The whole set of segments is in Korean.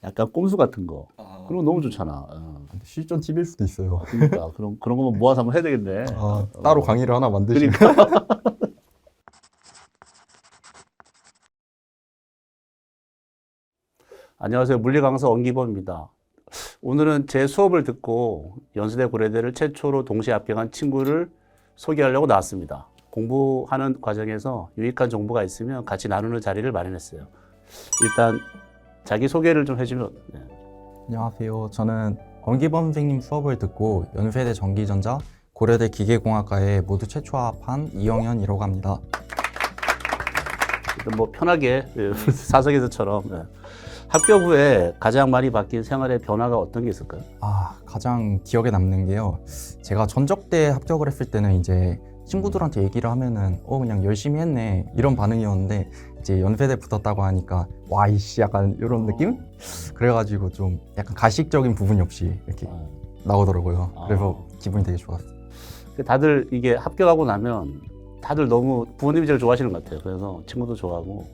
약간 꼼수 같은 거. 그런 거 너무 좋잖아. 실전 팁일 수도 있어요. 그러니까 그런 거만 모아서 한번 해야 되겠네. 따로 강의를 하나 만드시면. 그러니까. 안녕하세요. 물리 강사 엄기범입니다. 오늘은 제 수업을 듣고 연세대 고려대를 최초로 동시에 합격한 친구를 소개하려고 나왔습니다. 공부하는 과정에서 유익한 정보가 있으면 같이 나누는 자리를 마련했어요. 일단 자기 소개를 좀 해주면. 네. 안녕하세요. 저는 엄기범 선생님 수업을 듣고 연세대 전기전자, 고려대 기계공학과에 모두 최초 합한 이영현이라고 합니다. 일단 뭐 편하게 사석에서처럼 합격 후에 가장 많이 바뀐 생활의 변화가 어떤 게 있을까요? 가장 기억에 남는 게요. 제가 전적대 합격을 했을 때는 이제 친구들한테 얘기를 하면은 그냥 열심히 했네 이런 반응이었는데 이제 연세대 붙었다고 하니까 와 이씨 약간 이런 느낌? 그래가지고 좀 약간 가식적인 부분이 없이 이렇게 나오더라고요. 그래서 기분이 되게 좋았어요. 다들 이게 합격하고 나면 다들 너무 부모님이 제일 좋아하시는 것 같아요. 그래서 친구도 좋아하고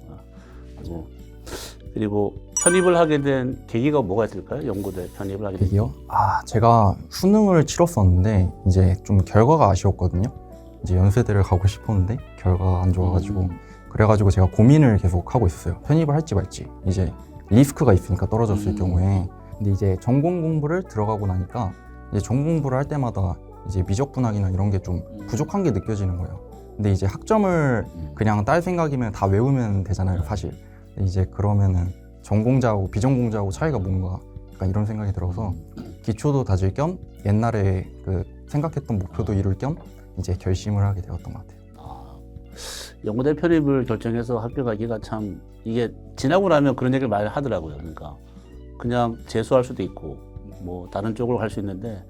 그리고 편입을 하게 된 계기가 뭐가 있을까요? 연고대 편입을 하게 된 계기요? 제가 수능을 치렀었는데 이제 좀 결과가 아쉬웠거든요. 이제 연세대를 가고 싶었는데 결과가 안 좋아가지고 그래가지고 제가 고민을 계속 하고 있었어요. 편입을 할지 말지. 이제 리스크가 있으니까 떨어졌을 경우에. 근데 이제 전공 공부를 들어가고 나니까 이제 전공 공부를 할 때마다 이제 미적분학이나 이런 게 좀 부족한 게 느껴지는 거예요. 근데 이제 학점을 그냥 딸 생각이면 다 외우면 되잖아요, 사실. 근데 이제 그러면은 전공자하고 비전공자하고 차이가 뭔가 약간 이런 생각이 들어서 기초도 다질 겸 옛날에 그 생각했던 목표도 이룰 겸 이제 결심을 하게 되었던 것 같아요. 연고대 편입을 결정해서 합격하기가 참 이게 지나고 나면 그런 얘기를 많이 하더라고요. 그러니까 그냥 재수할 수도 있고 뭐 다른 쪽으로 갈 수 있는데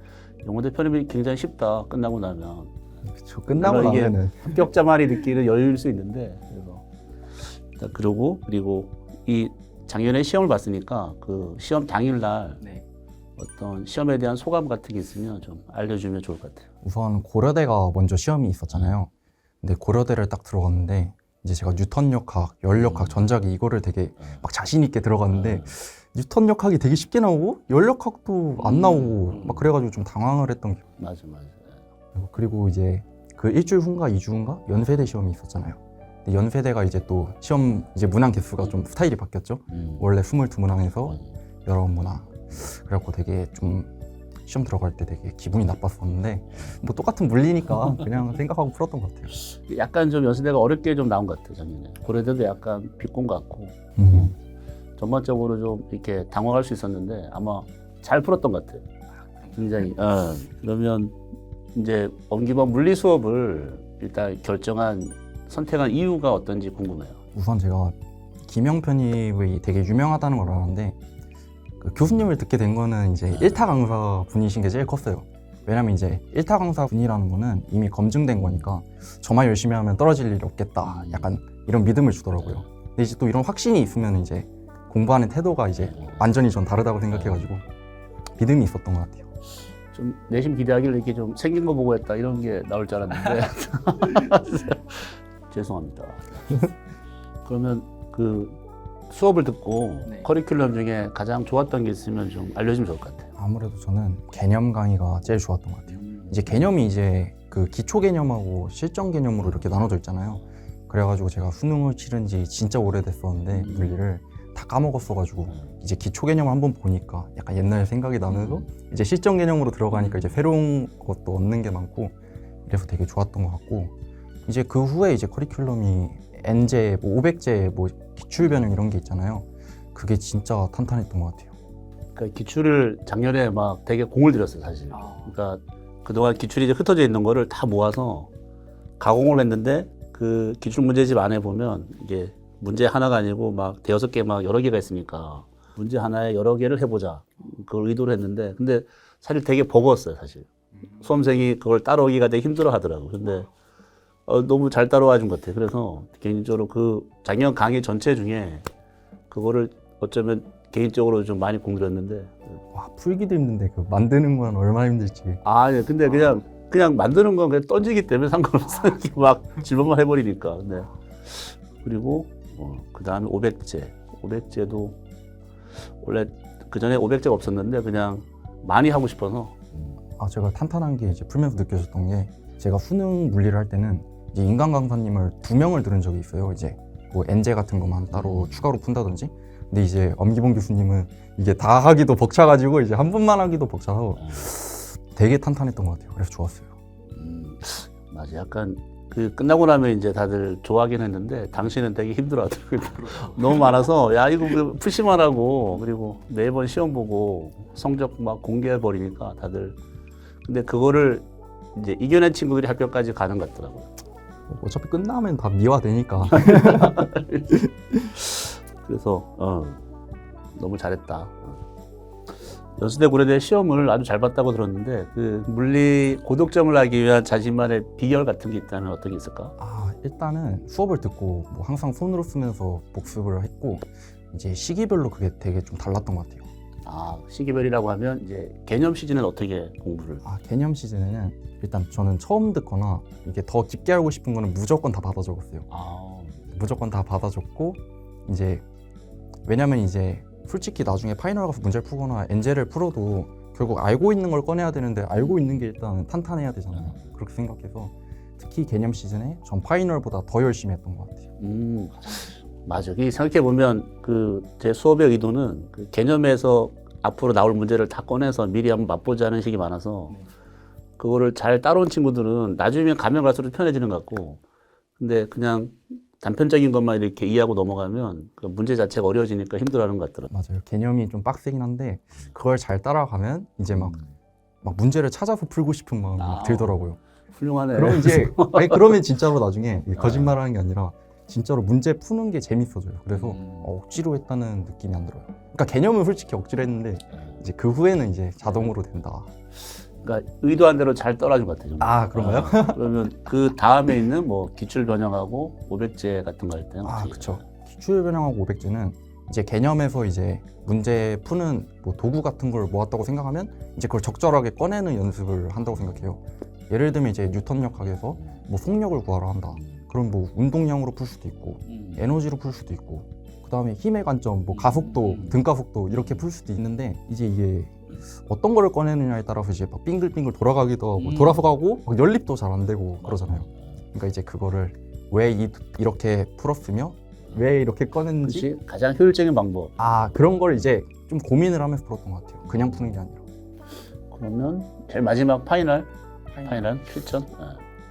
연고대 편입이 굉장히 쉽다. 끝나고 나면. 그렇죠. 끝나고 나면은 합격자만이 느끼는 여유일 수 있는데 그래서 그리고 이 작년에 시험을 봤으니까 그 시험 당일날 어떤 시험에 대한 소감 같은 게 있으면 좀 알려주면 좋을 것 같아요. 우선 고려대가 먼저 시험이 있었잖아요. 근데 고려대를 딱 들어갔는데 이제 제가 뉴턴역학, 열역학, 전자기 이거를 되게 막 자신 있게 들어갔는데 뉴턴역학이 되게 쉽게 나오고 열역학도 안 나오고 막 그래가지고 좀 당황을 했던 기억. 맞아. 그리고 이제 그 일주일 후인가 2주 후인가 연세대 시험이 있었잖아요. 근데 연세대가 이제 또 시험 이제 문항 개수가 좀 스타일이 바뀌었죠. 원래 22문항에서 11문항. 그래갖고 되게 좀 시험 들어갈 때 되게 기분이 나빴었는데 뭐 똑같은 물리니까 그냥 생각하고 풀었던 것 같아요. 약간 좀 연세대가 어렵게 좀 나온 것 같아요, 작년에. 고려대도 약간 비꼰 것 같고 전반적으로 좀 이렇게 당황할 수 있었는데 아마 잘 풀었던 것 같아요. 굉장히. 그러면 이제 엄기범 물리 수업을 일단 선택한 이유가 어떤지 궁금해요. 우선 제가 김영 편입이 되게 유명하다는 걸 알았는데 그 교수님을 듣게 된 거는 이제 1타 강사 분이신 게 제일 컸어요. 왜냐면 이제 1타 강사 분이라는 거는 이미 검증된 거니까 저만 열심히 하면 떨어질 일이 없겠다. 약간 이런 믿음을 주더라고요. 근데 이제 또 이런 확신이 있으면 이제 공부하는 태도가 이제 완전히 전 다르다고 생각해가지고 믿음이 있었던 것 같아요. 좀 내심 기대하기를 이렇게 좀 생긴 거 보고 했다 이런 게 나올 줄 알았는데 죄송합니다. 그러면 그 수업을 듣고 커리큘럼 중에 가장 좋았던 게 있으면 좀 알려주면 좋을 것 같아요. 아무래도 저는 개념 강의가 제일 좋았던 것 같아요. 이제 개념이 이제 그 기초 개념하고 실전 개념으로 이렇게 나눠져 있잖아요. 그래가지고 제가 수능을 치른 지 진짜 오래됐었는데 물리를 다 까먹었어가지고 이제 기초 개념을 한번 보니까 약간 옛날 생각이 나면서 이제 실전 개념으로 들어가니까 이제 새로운 것도 얻는 게 많고 그래서 되게 좋았던 것 같고 이제 그 후에 이제 커리큘럼이 N제, 뭐 500제, 뭐 기출 변형 이런 게 있잖아요. 그게 진짜 탄탄했던 것 같아요. 그러니까 기출을 작년에 막 되게 공을 들였어요, 사실. 그러니까 그동안 기출이 이제 흩어져 있는 거를 다 모아서 가공을 했는데 그 기출 문제집 안에 보면 이게 문제 하나가 아니고 막 대여섯 개 막 여러 개가 있으니까 문제 하나에 여러 개를 해보자. 그걸 의도를 했는데 근데 사실 되게 버거웠어요, 사실. 수험생이 그걸 따라오기가 되게 힘들어 하더라고요. 근데 너무 잘 따라와 준 것 같아요. 그래서 개인적으로 그 작년 강의 전체 중에 그거를 어쩌면 개인적으로 좀 많이 공들였는데 와 풀기도 힘든데 그 만드는 건 얼마나 힘들지. 아니 근데 그냥 만드는 건 그냥 던지기 때문에 상관없어. 이렇게 막 질문만 해버리니까. 네. 그리고 그 다음에 500제. 500제도 원래 그 전에 500제가 없었는데 그냥 많이 하고 싶어서. 제가 탄탄한 게 이제 풀면서 느껴졌던 게 제가 수능 물리를 할 때는 이제 인간 강사님을 2명을 들은 적이 있어요. 이제 뭐 엔제 같은 것만 따로 추가로 푼다든지. 근데 이제 엄기봉 교수님은 이게 다 하기도 벅차가지고 이제 한 분만 하기도 벅차서 되게 탄탄했던 것 같아요. 그래서 좋았어요. 맞아. 약간 그 끝나고 나면 이제 다들 좋아하긴 했는데 당신은 되게 힘들어하더라고요. 너무 많아서 야 이거 푸시만 하고 그리고 매번 시험 보고 성적 막 공개해 버리니까 다들. 근데 그거를 이제 이겨낸 친구들이 합격까지 가는 것 같더라고요. 어차피 끝나면 다 미화되니까. 그래서 너무 잘했다. 연수대 고려대 시험을 아주 잘 봤다고 들었는데 그 물리 고득점을 하기 위한 자신만의 비결 같은 게 있다면 어떤 게 있을까? 일단은 수업을 듣고 뭐 항상 손으로 쓰면서 복습을 했고 이제 시기별로 그게 되게 좀 달랐던 것 같아요. 시기별이라고 하면 이제 개념 시즌은 어떻게 공부를? 개념 시즌에는 일단 저는 처음 듣거나 이게 더 깊게 알고 싶은 거는 무조건 다 받아 적었어요. 무조건 다 받아 적고 이제 왜냐면 이제 솔직히 나중에 파이널 가서 문제를 풀거나 엔제를 풀어도 결국 알고 있는 걸 꺼내야 되는데 알고 있는 게 일단 탄탄해야 되잖아요. 그렇게 생각해서 특히 개념 시즌에 전 파이널보다 더 열심히 했던 것 같아요. 맞아. 생각해 보면 그 제 수업의 의도는 그 개념에서 앞으로 나올 문제를 다 꺼내서 미리 한번 맛보자는 식이 많아서 그거를 잘 따라온 친구들은 나중에 가면 갈수록 편해지는 것 같고, 근데 그냥 단편적인 것만 이렇게 이해하고 넘어가면 그 문제 자체가 어려워지니까 힘들어하는 것 같더라고요. 맞아요. 개념이 좀 빡세긴 한데 그걸 잘 따라가면 이제 막 문제를 찾아서 풀고 싶은 마음이 막 들더라고요. 훌륭하네. 그럼 이제 그러면 진짜로 나중에 거짓말하는 게 아니라 진짜로 문제 푸는 게 재밌어져요. 그래서 억지로 했다는 느낌이 안 들어요. 그러니까 개념은 솔직히 억지로 했는데 이제 그 후에는 이제 자동으로 된다. 그러니까 의도한 대로 잘 떨어진 것 같아요. 그런가요? 그러면 그 다음에 있는 뭐 기출 변형하고 500제 같은 거 할 때는 그렇죠. 기출 변형하고 500제는 이제 개념에서 이제 문제 푸는 뭐 도구 같은 걸 모았다고 생각하면 이제 그걸 적절하게 꺼내는 연습을 한다고 생각해요. 예를 들면 이제 뉴턴력학에서 뭐 속력을 구하라 한다. 그럼 뭐 운동량으로 풀 수도 있고 에너지로 풀 수도 있고 그 다음에 힘의 관점, 뭐 가속도, 등가속도 이렇게 풀 수도 있는데 이제 이게 어떤 거를 꺼내느냐에 따라서 이제 막 빙글빙글 돌아가기도 하고 돌아서 가고 막 연립도 잘 안 되고 그러잖아요. 그러니까 이제 그거를 왜 이렇게 풀었으며 왜 이렇게 꺼냈는지 그렇지. 가장 효율적인 방법. 그런 걸 이제 좀 고민을 하면서 풀었던 것 같아요. 그냥 푸는 게 아니라. 그러면 제일 마지막 파이널 실전.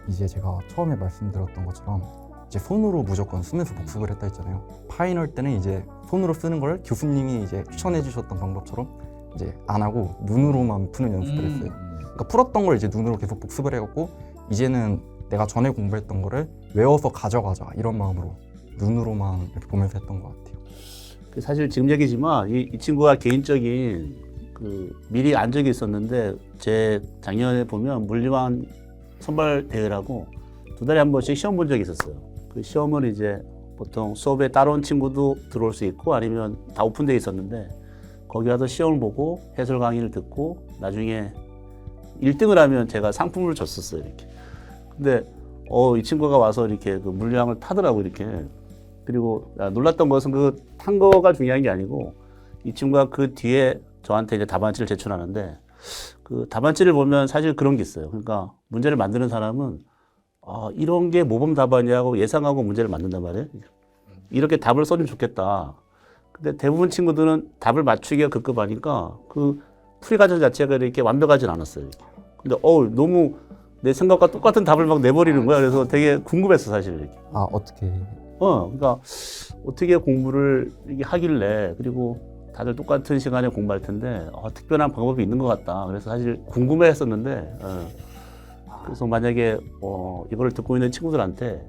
이제 제가 처음에 말씀드렸던 것처럼 이제 손으로 무조건 쓰면서 복습을 했다 했잖아요. 파이널 때는 이제 손으로 쓰는 걸 교수님이 이제 추천해 주셨던 방법처럼 이제 안 하고 눈으로만 푸는 연습을 했어요. 그러니까 풀었던 걸 이제 눈으로 계속 복습을 해갖고 이제는 내가 전에 공부했던 거를 외워서 가져가자 이런 마음으로 눈으로만 이렇게 보면서 했던 것 같아요. 사실 지금 얘기지만 이 친구가 개인적인 그 미리 안 적이 있었는데 제 작년에 보면 물리왕 선발 대회라고 2달에 한 번씩 시험 본 적이 있었어요. 그 시험은 이제 보통 수업에 따라온 친구도 들어올 수 있고 아니면 다 오픈되어 있었는데 거기 가서 시험을 보고 해설 강의를 듣고 나중에 1등을 하면 제가 상품을 줬었어요. 이렇게. 근데 이 친구가 와서 이렇게 그 물리왕을 타더라고 이렇게. 그리고 놀랐던 것은 그 탄 거가 중요한 게 아니고 이 친구가 그 뒤에 저한테 이제 답안지를 제출하는데 그 답안지를 보면 사실 그런 게 있어요. 그러니까 문제를 만드는 사람은 이런 게 모범 답안이라고 예상하고 문제를 만든단 말이에요. 이렇게 답을 써주면 좋겠다. 근데 대부분 친구들은 답을 맞추기가 급급하니까 그 풀이 과정 자체가 이렇게 완벽하진 않았어요. 근데 너무 내 생각과 똑같은 답을 막 내버리는 거야. 그래서 되게 궁금했어 사실 이렇게. 어떻게? 그러니까 어떻게 공부를 이렇게 하길래 그리고 다들 똑같은 시간에 공부할 텐데 특별한 방법이 있는 것 같다. 그래서 사실 궁금해했었는데 그래서 만약에 이거를 듣고 있는 친구들한테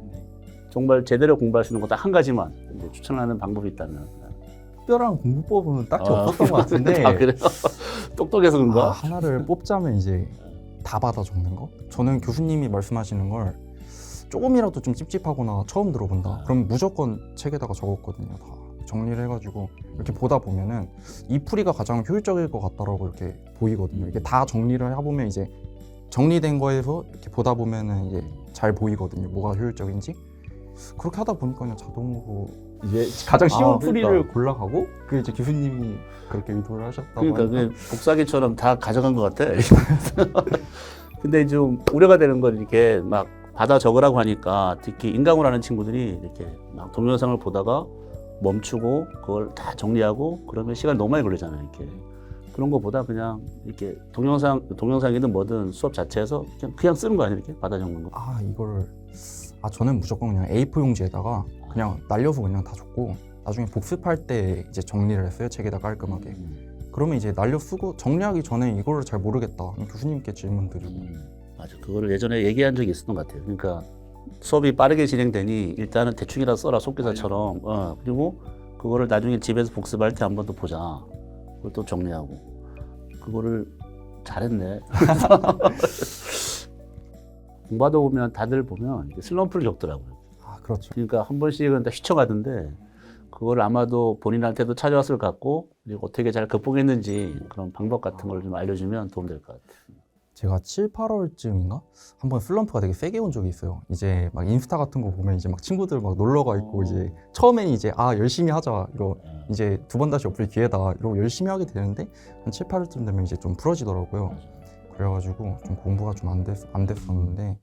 정말 제대로 공부할 수 있는 거 딱 한 가지만 이제 추천하는 방법이 있다면 특별한 공부법은 딱히 없었던 것 같은데 그래요? 똑똑해서 그런가? 하나를 뽑자면 이제 다 받아 적는 거? 저는 교수님이 말씀하시는 걸 조금이라도 좀 찝찝하거나 처음 들어본다 그럼 무조건 책에다가 적었거든요. 다 정리를 해가지고 이렇게 보다 보면은 이 풀이가 가장 효율적일 것 같다라고 이렇게 보이거든요. 이게 다 정리를 해보면 이제 정리된 거에서 이렇게 보다 보면은 이게 잘 보이거든요. 뭐가 효율적인지. 그렇게 하다 보니까 그냥 자동으로 이제 가장 쉬운 아, 풀이를 그러니까. 골라가고 그 이제 교수님이 그렇게 의도를 하셨다고 그러니까 하니까 그 복사기처럼 다 가져간 것 같아. 근데 좀 우려가 되는 건 이렇게 막 받아 적으라고 하니까 특히 인강을 하는 친구들이 이렇게 막 동영상을 보다가 멈추고 그걸 다 정리하고 그러면 시간 너무 많이 걸리잖아요. 이렇게 그런 거보다 그냥 이렇게 동영상이든 뭐든 수업 자체에서 그냥 쓰는 거 아니에요? 이렇게 받아 적는 거. 아 이걸 저는 무조건 그냥 A4 용지에다가 그냥 날려서 그냥 다 줬고 나중에 복습할 때 이제 정리를 했어요. 책에다 깔끔하게. 그러면 이제 날려 쓰고 정리하기 전에 이거를 잘 모르겠다. 교수님께 질문 드리고. 맞아. 그거를 예전에 얘기한 적이 있었던 것 같아요. 그러니까 수업이 빠르게 진행되니 일단은 대충이라도 써라 속기사처럼. 그리고 그거를 나중에 집에서 복습할 때 한 번 더 보자. 그걸 또 정리하고. 그거를 잘했네. 공부하다 보면 다들 보면 이제 슬럼프를 겪더라고요. 아 그렇죠. 그러니까 한 번씩은 다 휘청하던데 그걸 아마도 본인한테도 찾아왔을 것 같고 그리고 어떻게 잘 극복했는지 그런 방법 같은 걸 좀 알려주면 도움될 것 같아요. 제가 7, 8월쯤인가 한번 슬럼프가 되게 세게 온 적이 있어요. 이제 막 인스타 같은 거 보면 이제 막 친구들 막 놀러가 있고 이제 처음에는 이제 열심히 하자 이거 이제 두 번 다시 엎을 기회다 이러고 열심히 하게 되는데 한 7, 8월쯤 되면 이제 좀 풀어지더라고요. 그래가지고 좀 공부가 좀 안 됐었는데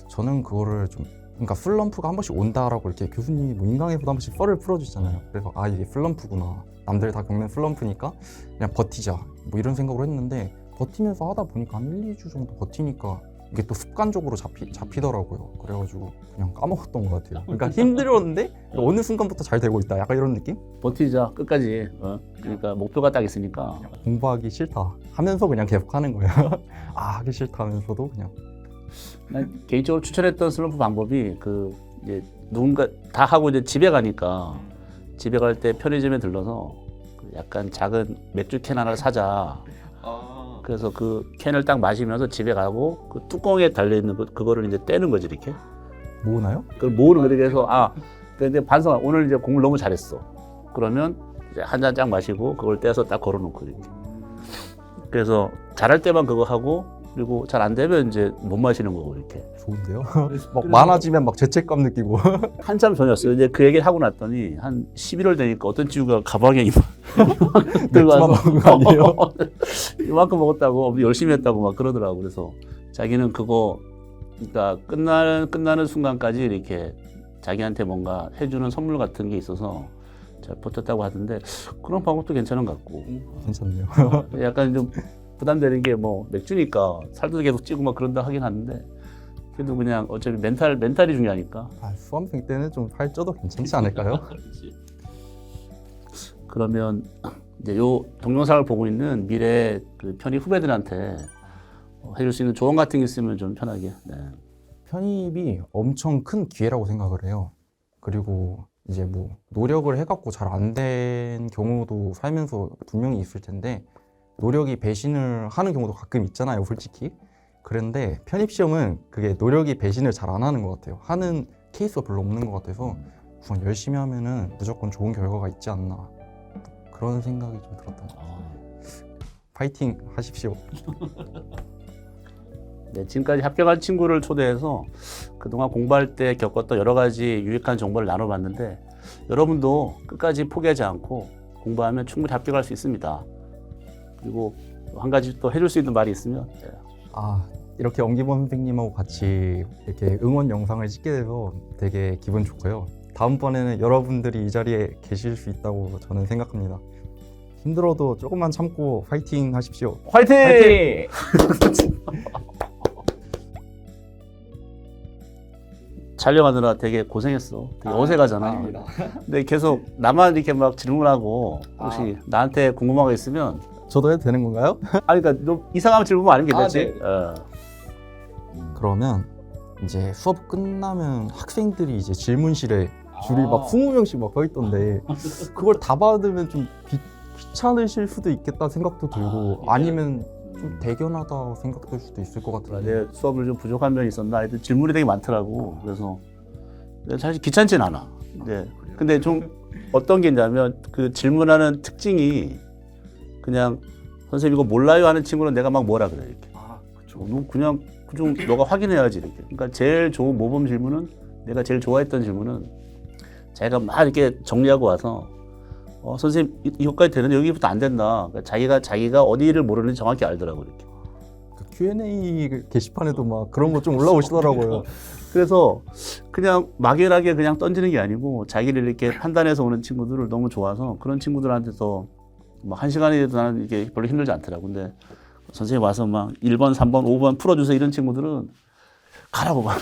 저는 그거를 좀 그러니까 슬럼프가 한 번씩 온다라고 이렇게 교수님이 뭐 인강에서도 한 번씩 썰을 풀어주잖아요. 그래서 이게 슬럼프구나. 남들 다 겪는 슬럼프니까 그냥 버티자. 뭐 이런 생각으로 했는데 버티면서 하다 보니까 한 1, 2주 정도 버티니까 이게 또 습관적으로 잡히더라고요. 그래가지고 그냥 까먹었던 것 같아요. 그러니까 힘들었는데 어느 순간부터 잘 되고 있다. 약간 이런 느낌? 버티자 끝까지. 그러니까 목표가 딱 있으니까. 공부하기 싫다 하면서 그냥 계속 하는 거예요. 하기 싫다 하면서도 그냥. 난 개인적으로 추천했던 슬럼프 방법이 그 이제 누군가 다 하고 이제 집에 가니까 집에 갈 때 편의점에 들러서 그 약간 작은 맥주 캔 하나를 사자. 그래서 그 캔을 딱 마시면서 집에 가고 그 뚜껑에 달려 있는 그거를 이제 떼는 거지 이렇게. 모으나요? 그걸 모으는 거그래서 근데 반성 오늘 이제 공부를 너무 잘했어. 그러면 이제 한 잔 쫙 마시고 그걸 떼서 딱 걸어놓고 이렇게. 그래서 잘할 때만 그거 하고 그리고 잘 안 되면 이제 못 마시는 거고 이렇게. 좋은데요? 막 많아지면 막 죄책감 느끼고. 한참 전이었어요. 이제 그 얘기를 하고 났더니 한 11월 되니까 어떤 친구가 가방에 들고 맥주만 와서 먹은 거 아니에요? 이만큼 먹었다고 열심히 했다고 막 그러더라고. 그래서 자기는 그거 그러니까 끝나는 순간까지 이렇게 자기한테 뭔가 해주는 선물 같은 게 있어서 잘 버텼다고 하던데 그런 방법도 괜찮은 것 같고. 괜찮네요. 약간 좀 부담되는 게 뭐 맥주니까 살도 계속 찌고 막 그런다 하긴 하는데 그래도 그냥 어차피 멘탈이 중요하니까. 수험생 때는 좀 살쪄도 괜찮지 않을까요? 그러면 이제 요 동영상을 보고 있는 미래 그 편입 후배들한테 해줄 수 있는 조언 같은 게 있으면 좀 편하게. 네. 편입이 엄청 큰 기회라고 생각을 해요. 그리고 이제 뭐 노력을 해갖고 잘 안 된 경우도 살면서 분명히 있을 텐데 노력이 배신을 하는 경우도 가끔 있잖아요, 솔직히. 그런데 편입시험은 그게 노력이 배신을 잘 안 하는 것 같아요. 하는 케이스가 별로 없는 것 같아서 우선 열심히 하면은 무조건 좋은 결과가 있지 않나 그런 생각이 좀 들었던 것 같아요. 파이팅 하십시오. 네, 지금까지 합격한 친구를 초대해서 그동안 공부할 때 겪었던 여러 가지 유익한 정보를 나눠봤는데 여러분도 끝까지 포기하지 않고 공부하면 충분히 합격할 수 있습니다. 그리고 한 가지 또 해줄 수 있는 말이 있으면. 이렇게 엄기범 선생님하고 같이 이렇게 응원 영상을 찍게 돼서 되게 기분 좋고요. 다음번에는 여러분들이 이 자리에 계실 수 있다고 저는 생각합니다. 힘들어도 조금만 참고 파이팅 하십시오. 화이팅! 파이팅! 촬영하느라 되게 고생했어. 되게 어색하잖아. 아닙니다. 근데 계속 나만 이렇게 막 질문하고 혹시 나한테 궁금한 거 있으면 저도 해도 되는 건가요? 그러니까 너 이상하면 질문 아니면 괜찮지? 네. 그러면 이제 수업 끝나면 학생들이 이제 질문실에 줄이 막 20명씩 막 서 있던데 그걸 다 받으면 좀 귀찮으실 수도 있겠다 생각도 들고 아니면 좀 대견하다 생각될 수도 있을 것 같은데 내 수업을 좀 부족한 면이 있었나? 애들 질문이 되게 많더라고. 그래서 사실 귀찮진 않아. 네. 근데 좀 어떤 게 있냐면 그 질문하는 특징이 그냥 선생님 이거 몰라요 하는 친구는 내가 막 뭐라 그래 이렇게. 그렇죠. 그냥 좀 너가 확인해야지 이렇게. 그러니까 제일 좋은 모범 질문은 내가 제일 좋아했던 질문은 자기가 막 이렇게 정리하고 와서 선생님 이것까지 되는데 여기부터 안 된다. 그러니까 자기가 어디를 모르는지 정확히 알더라고 이렇게. 그 Q&A 게시판에도 막 그런 거 좀 올라오시더라고요. 그래서 그냥 막연하게 그냥 던지는 게 아니고 자기를 이렇게 판단해서 오는 친구들을 너무 좋아서 그런 친구들한테서 뭐 1시간이라도 나는 이게 별로 힘들지 않더라고. 근데 선생님 와서 막 1번, 3번, 5번 풀어주세요 이런 친구들은 가라고 막.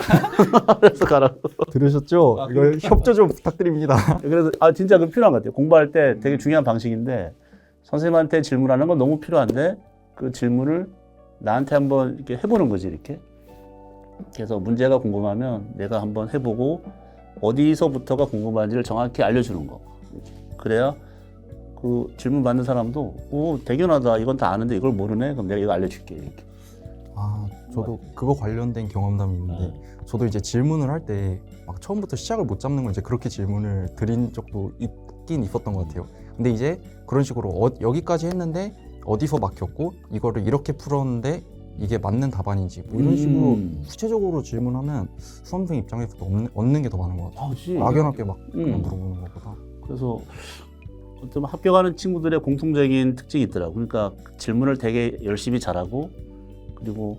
그래서 가라고. 들으셨죠? 이거 협조 좀 부탁드립니다. 그래서 진짜 그 필요한 것 같아요. 공부할 때 되게 중요한 방식인데 선생님한테 질문하는 건 너무 필요한데 그 질문을 나한테 한번 이렇게 해보는 거지 이렇게. 그래서 문제가 궁금하면 내가 한번 해보고 어디서부터가 궁금한지를 정확히 알려주는 거. 이렇게. 그래야 그 질문 받는 사람도 오 대견하다 이건 다 아는데 이걸 모르네 그럼 내가 이거 알려줄게 이렇게. 아, 저도 그거 관련된 경험담이 있는데 저도 이제 질문을 할 때 막 처음부터 시작을 못 잡는 걸 이제 그렇게 질문을 드린 적도 있긴 있었던 것 같아요. 근데 이제 그런 식으로 여기까지 했는데 어디서 막혔고 이거를 이렇게 풀었는데 이게 맞는 답안인지 뭐 이런 식으로 구체적으로 질문하면 수험생 입장에서도 얻는 게 더 많은 것 같아요. 그치. 막연하게 막 그냥 물어보는 것보다. 그래서 어떤 합격하는 친구들의 공통적인 특징이 있더라고. 그러니까 질문을 되게 열심히 잘하고 그리고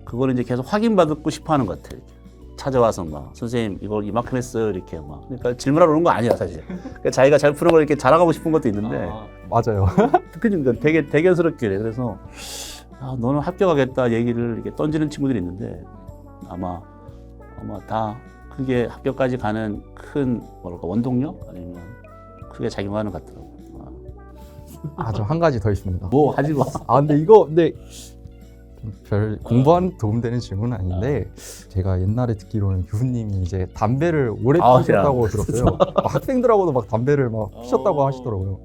그걸 이제 계속 확인받고 싶어 하는 것 같아요. 이렇게. 찾아와서 막 선생님 이걸 이만큼 했어요 이렇게 막. 그러니까 질문하러 오는 거 아니야 사실. 그러니까 자기가 잘 푸는 걸 이렇게 자랑하고 싶은 것도 있는데 맞아요. 그러니까 되게 대견스럽게 그래. 그래서 너는 합격하겠다 얘기를 이렇게 던지는 친구들이 있는데 아마 다 그게 합격까지 가는 큰 뭐랄까 원동력 아니면 크게 작용하는 것 같더라고. 아, 저 한 가지 더 있습니다. 뭐 하지 마. 아, 근데 이거 별 공부하는 도움되는 질문은 아닌데 제가 옛날에 듣기로는 교수님이 이제 담배를 오래 피우셨다고 들었어요. 학생들하고도 막 담배를 막 피셨다고 하시더라고요.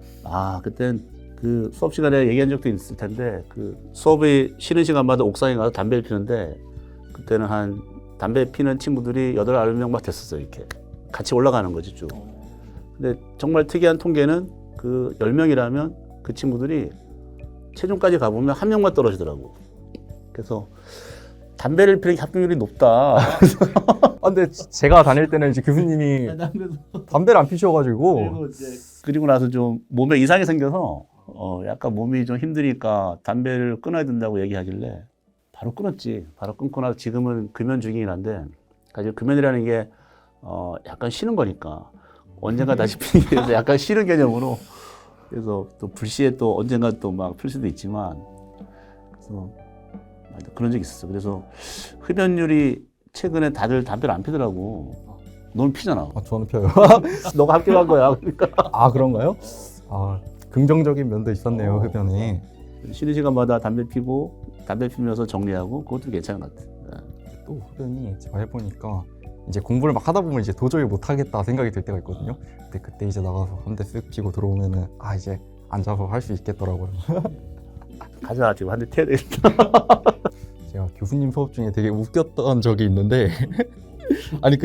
그땐 그 수업 시간에 얘기한 적도 있을 텐데 그 수업이 쉬는 시간마다 옥상에 가서 담배를 피는데 그때는 한 담배 피는 친구들이 8, 9명만 됐었어요. 이렇게 같이 올라가는 거지 쭉. 근데 정말 특이한 통계는 그 10명이라면 그 친구들이 최종까지 가보면 1명만 떨어지더라고. 그래서 담배를 피는 합격률이 높다. 근데 제가 다닐 때는 이제 교수님이 담배를 안 피셔가지고 그리고 나서 좀 몸에 이상이 생겨서 약간 몸이 좀 힘드니까 담배를 끊어야 된다고 얘기하길래 바로 끊었지. 바로 끊고 나서 지금은 금연 중이긴 한데 사실 금연이라는 게 약간 쉬는 거니까 언젠가 다시 피기 위해서 약간 쉬는 개념으로 그래서 또 불시에 또 언젠가 또 막 필 수도 있지만 그래서 그런 적이 있었어. 그래서 흡연율이 최근에 다들 담배를 안 피더라고. 넌 피잖아. 저는 펴요. 너가 합격한 거야. 그러니까. 아, 그런가요? 아, 긍정적인 면도 있었네요, 흡연에. 쉬는 시간마다 담배 피고 담배 피면서 정리하고 그것도 괜찮은 것 같아. 또 흡연이 제가 해보니까 이제 공부를 막 하다 보면 이제 도저히 못 하겠다 생각이 들 때가 있거든요. 근데 그때 이제 나가서 한 대 쓱 피고 들어오면은 이제 앉아서 할 수 있겠더라고요. 가자 지금 한 대 태야 되겠다. 제가 교수님 수업 중에 되게 웃겼던 적이 있는데 아니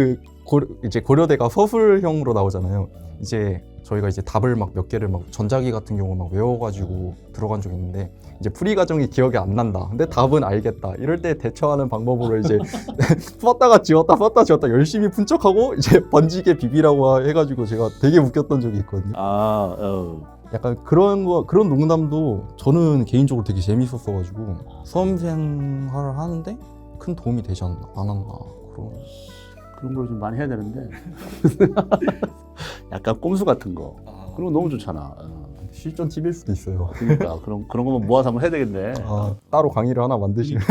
이제 고려대가 서술형으로 나오잖아요. 이제 저희가 이제 답을 막 몇 개를 막 전자기 같은 경우 막 외워가지고 들어간 적이 있는데 이제 풀이 과정이 기억이 안 난다. 근데 답은 알겠다. 이럴 때 대처하는 방법으로 이제 풀었다가 지웠다 풀었다 지웠다 열심히 푼척하고 이제 번지게 비비라고 해가지고 제가 되게 웃겼던 적이 있거든요. 약간 그런 농담도 저는 개인적으로 되게 재밌었어가지고 수험 생활을 하는데 큰 도움이 되지 않았나 그런 걸 좀 많이 해야 되는데 약간 꼼수 같은 거 그런 거 너무 좋잖아. 실전 팁일 수도 있어요. 그러니까 그런 거만 모아서 한번 해야 되겠네. 따로 강의를 하나 만드시면